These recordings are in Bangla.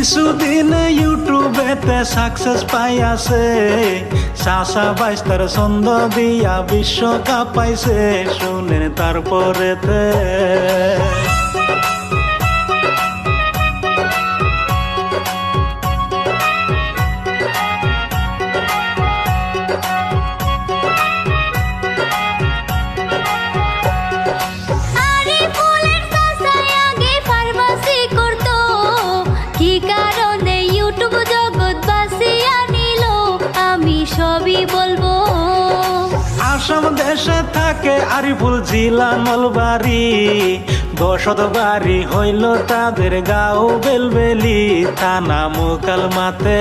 কিছুদিন ইউটিউবেতে সাকসেস পাই আছে, চাচা বাইশ তার ছন্দ দিয়া বিশ্বকাপ পাইছে, শুনেন তারপরেতে আসাম দেশে থাকে আরিফুল জিলা নলবাড়ি, বসত বাড়ি হইল তাদের গাঁও বেলবেলি, থানা মোকালমাতে।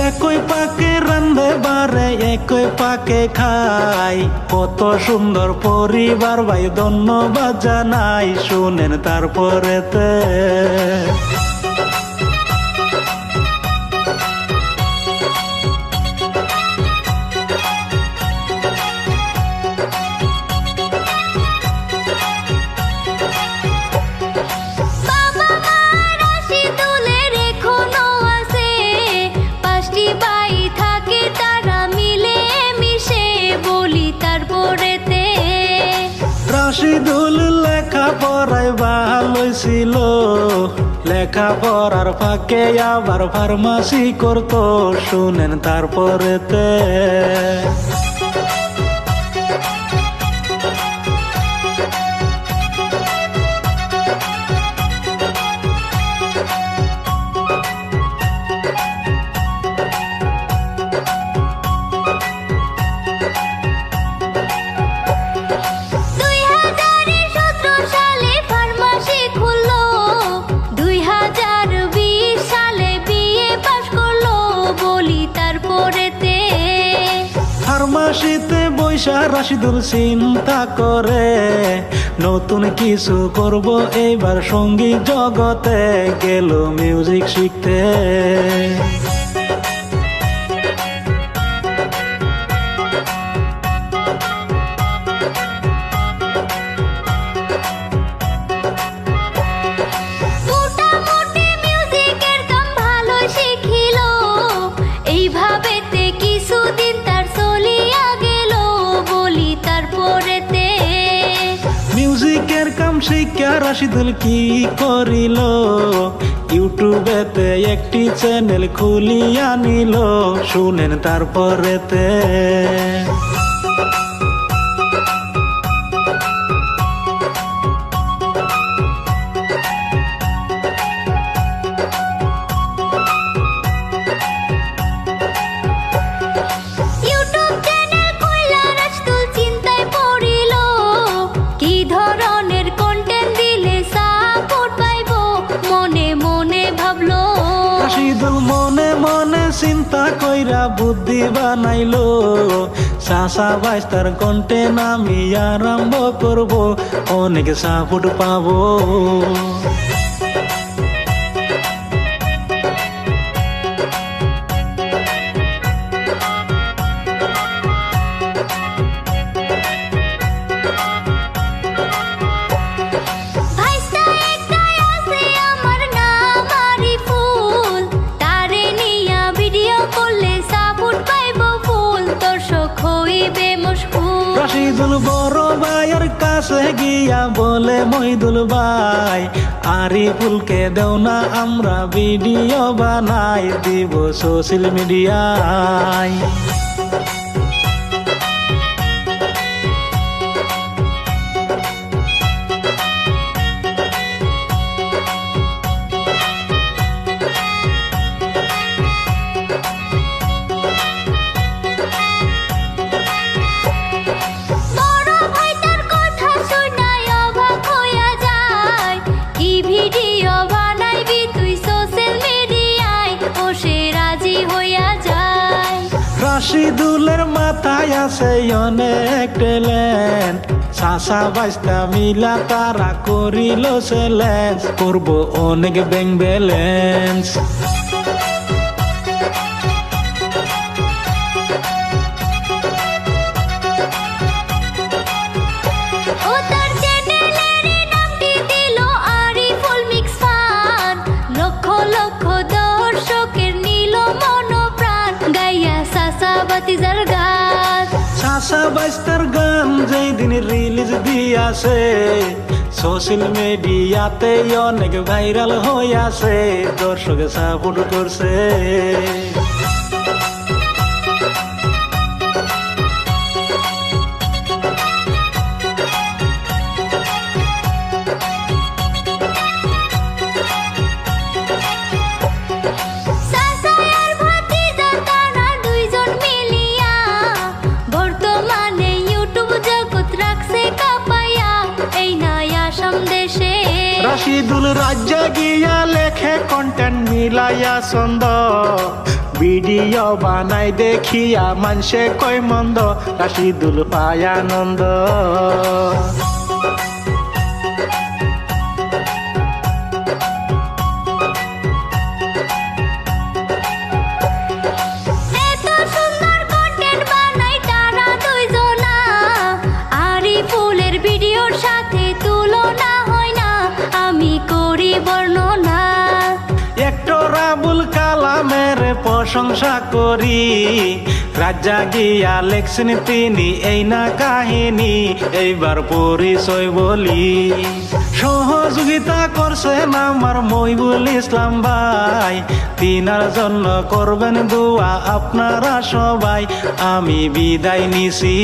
একই পাকে রান্ধে বারে একই পাকে খাই, কত সুন্দর পরিবার ভাই ধন্যবাদ জানাই, শুনেন তারপরেতে রাশিদুল লেখাপড়ায় ভালো ছিল, লেখাপড়ার ফাঁকে আবার ফার্মাসি করতো, শুনেন তারপরেতে ফার্মাসিতে বৈশা রাশিদুল চিন্তা করে, নতুন কিছু করব এইবার সঙ্গীত জগতে, গেল মিউজিক শিখতে। মিউজিকের কাম শিক্ষা রাশিদুল কি করিল, ইউটিউবেতে একটি চ্যানেল খুলিয়া নিল, শুনেন তারপরেতে মনে মনে চিন্তা কইরা বুদ্ধি বানাইলো, চাচা বাইশ তার কন্টেন্ট আমি আরম্ভ করব, অনেক সাপোর্ট পাবো। রাশিদুল বড় ভাইয়ের কাছে গিয়া বলে, মহিদুল ভাই আরিফুলকে দেও না আমরা ভিডিও বানাই, দিব সোশ্যাল মিডিয়ায়। ভিডিও বানাইবি তুই সোশ্যাল মিডিয়া রাশিদুলের মাথায় আছে অনেক ট্যালেন্ট, চাচা বাইস্তা মিলা তারা করিল চ্যালেঞ্জ, করব অনেক ব্যাংক ব্যালেন্স। চাচা বাইস্তার গান যেই দিন রিলিজ দিয়াছে, সোশ্যাল মিডিয়াতে অনেক ভাইরাল হইয়াছে, দর্শক সাপোর্ট করছে। রাশিদুল রাজ্যে গিয়া লেখে কন্টেন্ট মিলাইয়া ছন্দ, ভিডিও বানাই দেখিয়া মানসে কয় মন্দ, রাশিদুল পায় আনন্দ। আবুল কালামের প্রশংসা করি, রাজা গিয়া লেখছেন তিনি এই না কাহিনী, এইবার পরিচয় বলি। সহযোগিতা করছেন আমার মহিবুল ইসলাম ভাই, তিনার জন্য করবেন দোয়া আপনারা সবাই। আমি বিদায় নিছি।